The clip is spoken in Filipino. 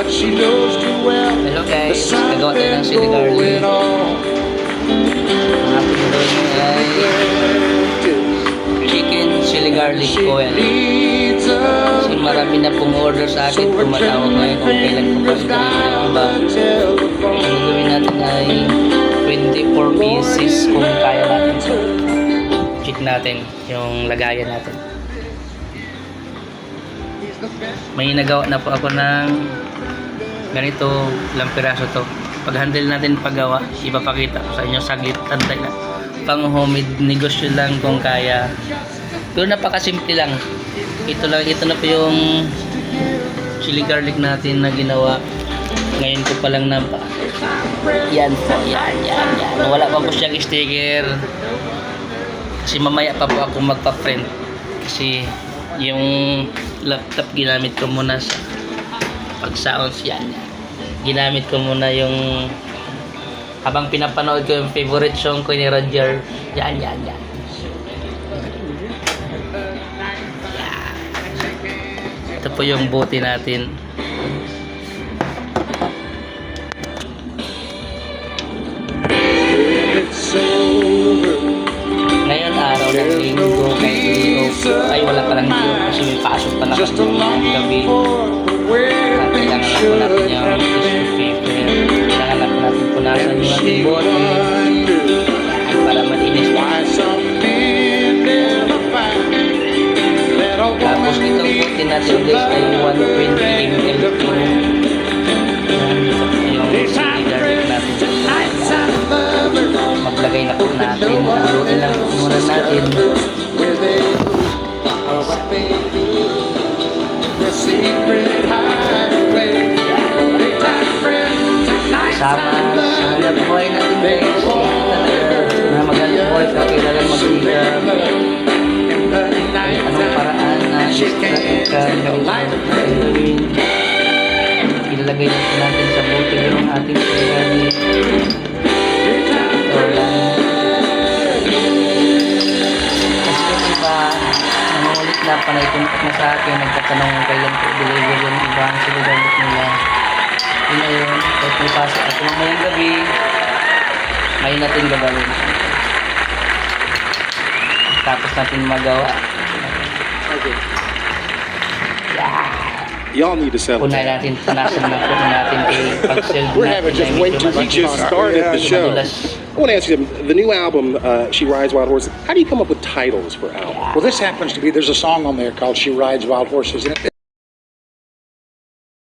but she knows too well. Hello The guys, sun nagawa tayo ng ain't chili garlic. going on. Ang ating gawin ay chicken chili garlic She oil. needs a Kasi marami na pong order sa akin, tumatawag ngayon kung kailan ko pa rin ng iba. Ang gawin natin ay 24 pieces kung kaya natin. Check natin yung lagayan natin. May nagawa na po ako ng ganito, ilang piraso to. Pag handle natin paggawa, ipapakita ko sa inyo saglit, tantay lang. Pang homemade negosyo lang kung kaya. Pero napakasimple lang. Ito na po yung chili garlic natin na ginawa. Ngayon ko pa lang na yan po, yan. Wala pa po siyang sticker. Kasi mamaya pa po ako magpa-print. Kasi yung laptop ginamit ko muna sa pag-sounds yan. Ginamit ko muna yung habang pinapanood ko yung favorite song ko ni Roger. Yan. Ito po yung bote natin. Ngayon araw ng linggo ay wala pa lang yun kasi may pasok pa na kami ng gabi. Kailangan po natin yung tissue paper. Kailangan po natin punasan yung ating bote para malinis pa. Tapos itong bote natin guys ay 120 ml po. Yung chili garlic natin. Maglagay na po natin. Haluin lang muna natin. Sama sa hanap buhay natin guys. Na magandang buhay ka kailangan mag-iingat. Anong paraan na i-strike ka ilalagay lang po natin sa bote yung ating chili garlic. Ito lang. Kasi yung iba nangungulit na panay-contact na sa akin, nagtatanong kailan po deliver yung iba ang chili garlic nila. Yun na yun, kahit may pasok at mamayang gabi may natin gagawin. Tapos natin magawa. Y'all need to settle Punay down. natin, punasan na po natin kay pag-sell We're having just way too much. We just started the show. I want to ask you, the new album, She Rides Wild Horses, how do you come up with titles for albums? Well, this happens to be, there's a song on there called She Rides Wild Horses. And